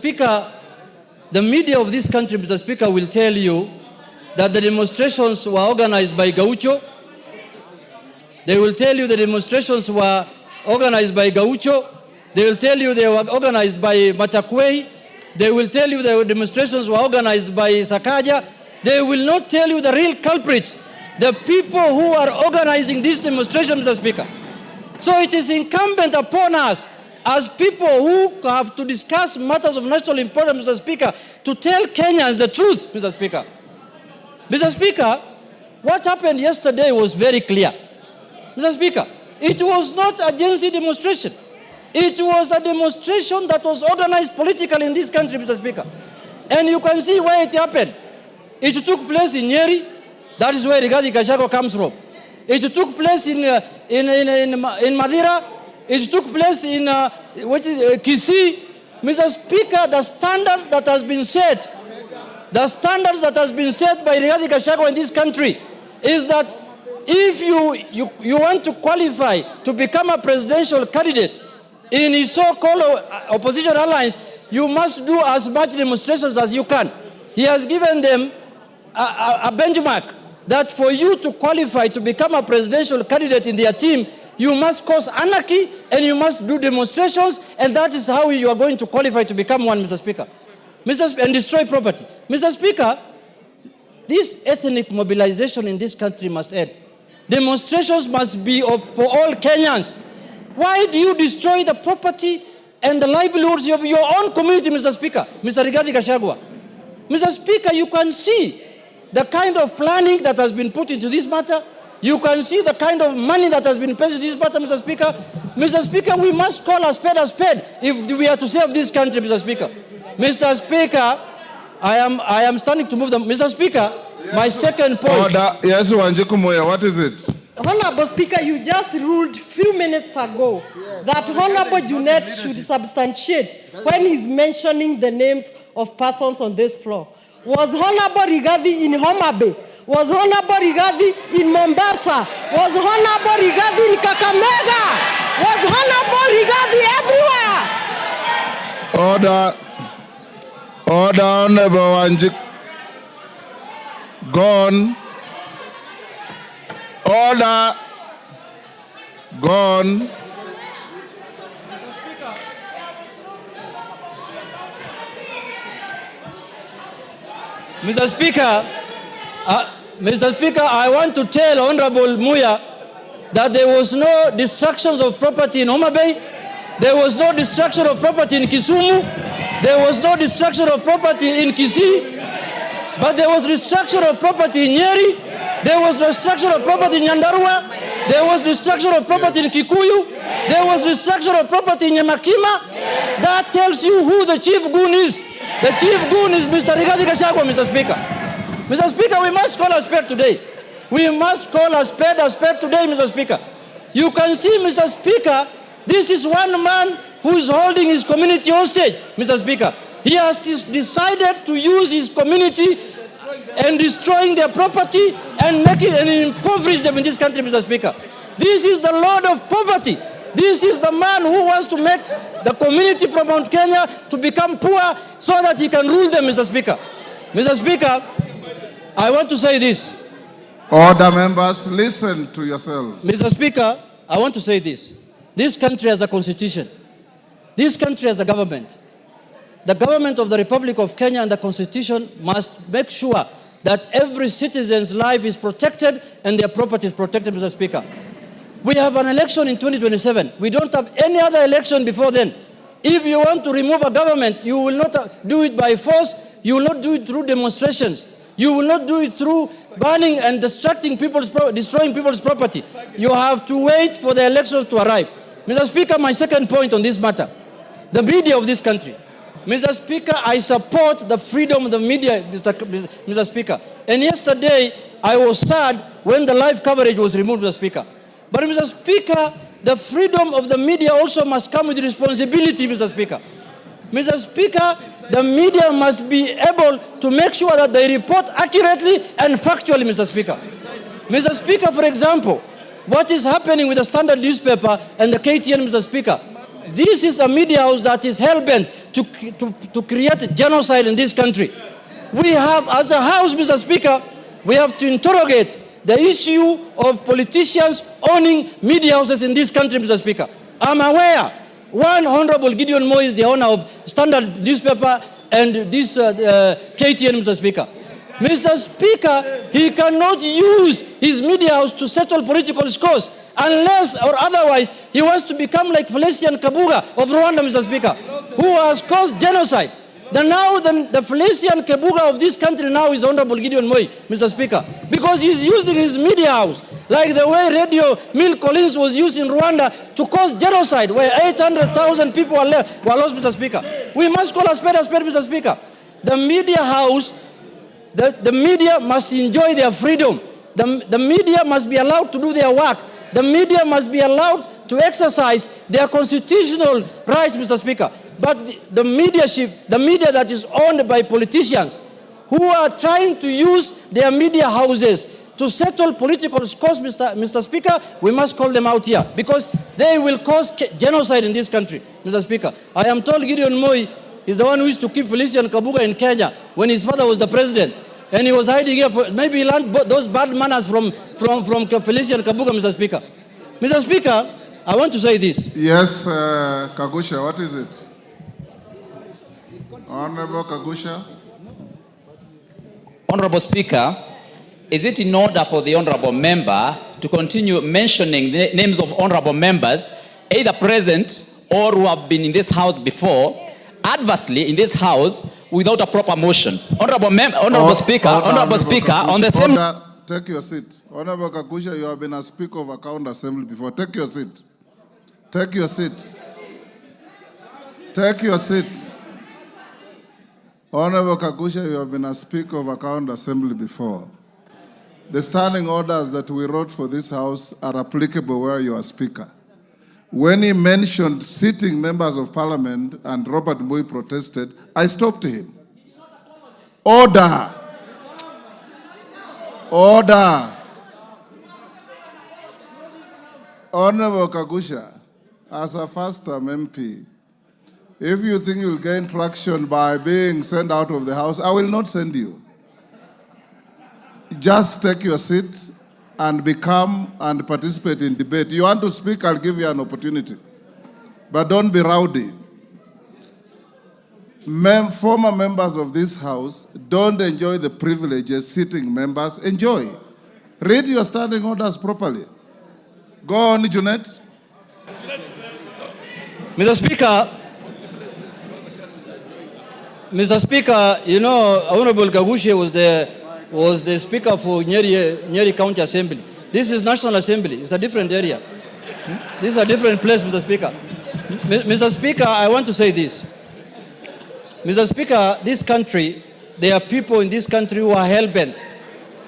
Speaker, the media of this country, Mr. Speaker, will tell you that the demonstrations were organized by Gaucho. They will tell you the demonstrations were organized by Gaucho. They will tell you they were organized by Matakwei. They will tell you the demonstrations were organized by Sakaja. They will not tell you the real culprits, the people who are organizing these demonstrations, Mr. Speaker. So it is incumbent upon us as people who have to discuss matters of national importance, Mr. Speaker, to tell Kenyans the truth, Mr. Speaker. Mr. Speaker, what happened yesterday was very clear. Mr. Speaker, it was not a Gen Z demonstration. It was a demonstration that was organized politically in this country, Mr. Speaker. And you can see where it happened. It took place in Nyeri. That is where Gachagua comes from. It took place in Madira. It took place in Kisii. Mr. Speaker, the standard that has been set, the standards that has been set by Rigathi Gachagua in this country is that if you want to qualify to become a presidential candidate in his so-called opposition alliance, you must do as much demonstrations as you can. He has given them a benchmark that for you to qualify to become a presidential candidate in their team, you must cause anarchy and you must do demonstrations, and that is how you are going to qualify to become one, Mr. Speaker. And destroy property. Mr. Speaker, this ethnic mobilization in this country must end. Demonstrations must be for all Kenyans. Why do you destroy the property and the livelihoods of your own community, Mr. Speaker? Mr. Rigathi Gachagua. Mr. Speaker, you can see the kind of planning that has been put into this matter. You can see the kind of money that has been paid to this matter, Mr. Speaker. Mr. Speaker, we must call a spade if we are to save this country, Mr. Speaker. Mr. Speaker, I am standing to move them. Mr. Speaker, my second point. Order. Yes, Wanjiku Moya, what is it? Honorable Speaker, you just ruled a few minutes ago that Honorable Junet should substantiate when he's mentioning the names of persons on this floor. Was Honorable Rigathi in Homa Bay? Was Honorable Rigathi in Mombasa? Was Honorable Rigathi in Kakamega? Was Honorable Rigathi everywhere? Order. Order, Honorable Wanjiku. Gone. Order. Gone. Mr. Speaker, I want to tell Honorable Muya that there was no destructions of property in Homa Bay. There was no destruction of property in Kisumu. There was no destruction of property in Kisii. But there was destruction of property in Nyeri. There was destruction of property in Nyandarua. There was destruction of property in Kikuyu. There was destruction of property in Nyamakima. That tells you who the chief goon is. The chief goon is Mr. Rigathi Gachagua, Mr. Speaker. Mr. Speaker, we must call a spade today. We must call a spade today, Mr. Speaker. You can see, Mr. Speaker, this is one man who is holding his community hostage, Mr. Speaker. He has decided to use his community and destroying their property and making and impoverish them in this country, Mr. Speaker. This is the Lord of poverty. This is the man who wants to make the community from Mount Kenya to become poor so that he can rule them, Mr. Speaker. Mr. Speaker, I want to say this. Order, members, listen to yourselves. Mr. Speaker, I want to say this. This country has a constitution. This country has a government. The government of the Republic of Kenya and the constitution must make sure that every citizen's life is protected and their property is protected, Mr. Speaker. We have an election in 2027. We don't have any other election before then. If you want to remove a government, you will not do it by force. You will not do it through demonstrations. You will not do it through burning and destroying people's property. You have to wait for the election to arrive. Mr. Speaker, my second point on this matter, the media of this country. Mr. Speaker, I support the freedom of the media, Mr. Speaker. And yesterday, I was sad when the live coverage was removed, Mr. Speaker. But, Mr. Speaker, the freedom of the media also must come with responsibility, Mr. Speaker. Mr. Speaker, the media must be able to make sure that they report accurately and factually, Mr. Speaker. Mr. Speaker, for example, what is happening with the Standard newspaper and the KTN, Mr. Speaker? This is a media house that is hell-bent to create genocide in this country. We have, as a House, Mr. Speaker, we have to interrogate the issue of politicians owning media houses in this country, Mr. Speaker. I'm aware one Honorable Gideon Moi is the owner of Standard newspaper and this KTN, Mr. Speaker. Mr. Speaker, he cannot use his media house to settle political scores unless or otherwise he wants to become like Felician Kabuga of Rwanda, Mr. Speaker, who has caused genocide. Now the Felician Kabuga of this country now is Honorable Gideon Moi, Mr. Speaker, because he's using his media house like the way Radio Mill Collins was used in Rwanda to cause genocide, where 800,000 people were lost, Mr. Speaker. We must call a spade, Mr. Speaker. The media house, the media must enjoy their freedom. The media must be allowed to do their work. The media must be allowed to exercise their constitutional rights, Mr. Speaker. But the media that is owned by politicians who are trying to use their media houses to settle political scores, Mr. Speaker, we must call them out here because they will cause genocide in this country, Mr. Speaker. I am told Gideon Moi is the one who used to keep Felician Kabuga in Kenya when his father was the president. And he was hiding here. Maybe he learned those bad manners from Felician Kabuga, Mr. Speaker. Mr. Speaker, I want to say this. Yes, Kagusha, what is it? Honorable Kagusha. Honorable Speaker, is it in order for the honorable member to continue mentioning the names of honorable members, either present or who have been in this house before, adversely in this house without a proper motion? Honorable Speaker, on the same... Take your seat. Honorable Kagusha, you have been a Speaker of Account Assembly before. Take your seat. Take your seat. Take your seat. Honorable Kagusha, you have been a Speaker of Account Assembly before. The standing orders that we wrote for this House are applicable where you are Speaker. When he mentioned sitting members of Parliament and Robert Moi protested, I stopped him. Order. Order. Honorable Kagusha, as a first-term MP, if you think you'll gain traction by being sent out of the House, I will not send you. Just take your seat and become and participate in debate. You want to speak, I'll give you an opportunity. But don't be rowdy. Former members of this House don't enjoy the privileges sitting members enjoy. Read your standing orders properly. Go on, Junet. Mr. Speaker, you know, Honorable Kagusha was the Speaker for Nyeri County Assembly. This is National Assembly. It's a different area. This is a different place, Mr. Speaker. Mr. Speaker, I want to say this. Mr. Speaker, this country, there are people in this country who are hell-bent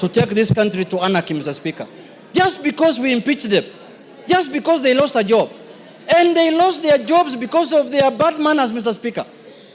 to take this country to anarchy, Mr. Speaker. Just because we impeached them, just because they lost a job. And they lost their jobs because of their bad manners, Mr. Speaker,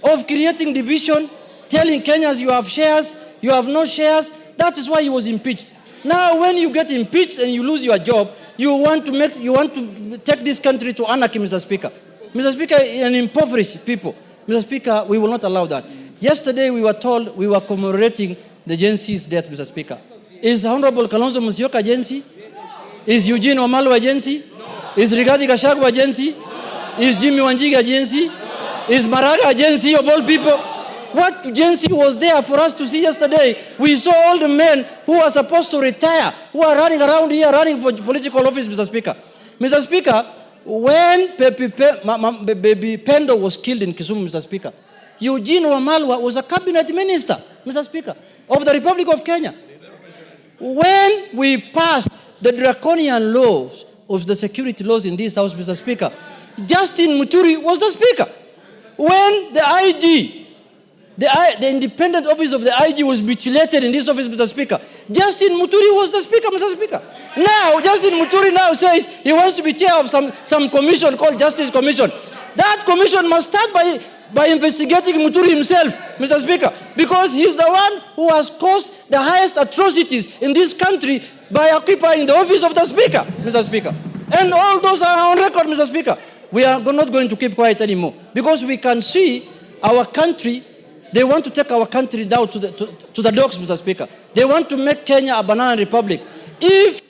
of creating division, telling Kenyans you have shares, you have no shares. That is why he was impeached. Now, when you get impeached and you lose your job, you want to take this country to anarchy, Mr. Speaker. Mr. Speaker, and impoverish people. Mr. Speaker, we will not allow that. Yesterday, we were told we were commemorating the Gen Z's death, Mr. Speaker. Is Honorable Kalonzo Musyoka Gen Z? Is Eugene Wamalwa Gen Z? Is Rigathi Gachagua Gen Z? Is Jimmy Wanjiga Gen Z? Is Maraga Gen Z of all people? What Gen Z was there for us to see yesterday? We saw all the men who are supposed to retire, who are running around here, running for political office, Mr. Speaker. Mr. Speaker, when Baby Pendo was killed in Kisumu, Mr. Speaker, Eugene Wamalwa was a cabinet minister, Mr. Speaker, of the Republic of Kenya. When we passed the draconian laws of the security laws in this House, Mr. Speaker, Justin Muturi was the Speaker. When the IG, the independent office of the IG was mutilated in this office, Mr. Speaker, Justin Muturi was the Speaker, Mr. Speaker. Now, Justin Muturi now says he wants to be chair of some commission called Justice Commission. That commission must start by investigating Muturi himself, Mr. Speaker, because he's the one who has caused the highest atrocities in this country by occupying the office of the Speaker, Mr. Speaker. And all those are on record, Mr. Speaker. We are not going to keep quiet anymore because we can see our country, they want to take our country down to the dogs, Mr. Speaker. They want to make Kenya a banana republic. Give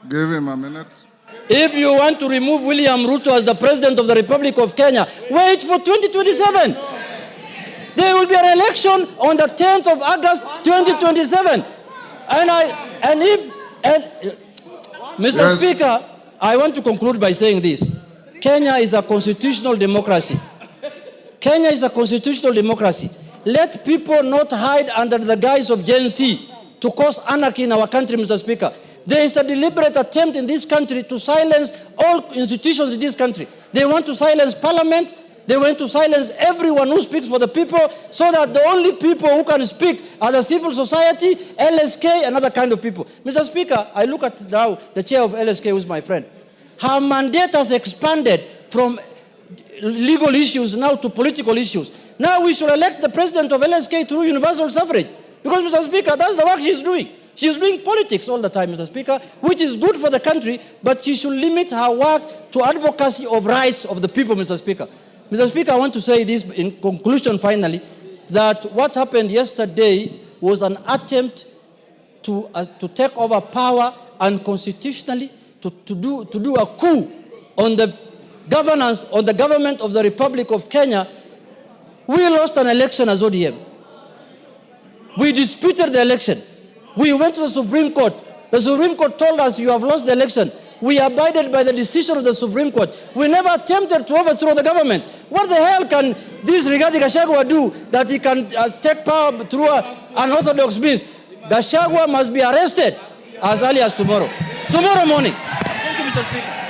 him a minute. If you want to remove William Ruto as the President of the Republic of Kenya, wait for 2027. There will be an election on the 10th of August, 2027. Mr. Yes. Speaker, I want to conclude by saying this. Kenya is a constitutional democracy. Kenya is a constitutional democracy. Let people not hide under the guise of Gen Z to cause anarchy in our country, Mr. Speaker. There is a deliberate attempt in this country to silence all institutions in this country. They want to silence parliament. They want to silence everyone who speaks for the people, so that the only people who can speak are the civil society, LSK, and other kind of people. Mr. Speaker, I look at now the chair of LSK, who is my friend. Her mandate has expanded from legal issues now to political issues. Now we should elect the president of LSK through universal suffrage. Because, Mr. Speaker, that's the work she's doing. She's doing politics all the time, Mr. Speaker, which is good for the country, but she should limit her work to advocacy of rights of the people, Mr. Speaker. Mr. Speaker, I want to say this in conclusion finally, that what happened yesterday was an attempt to take over power unconstitutionally, to do a coup on the governance, on the government of the Republic of Kenya. We lost an election as ODM. We disputed the election. We went to the Supreme Court. The Supreme Court told us, you have lost the election. We abided by the decision of the Supreme Court. We never attempted to overthrow the government. What the hell can this Rigathi Gachagua do that he can take power through an orthodox means? Gachagua must be arrested as early as tomorrow. Tomorrow morning. Thank you, Mr. Speaker.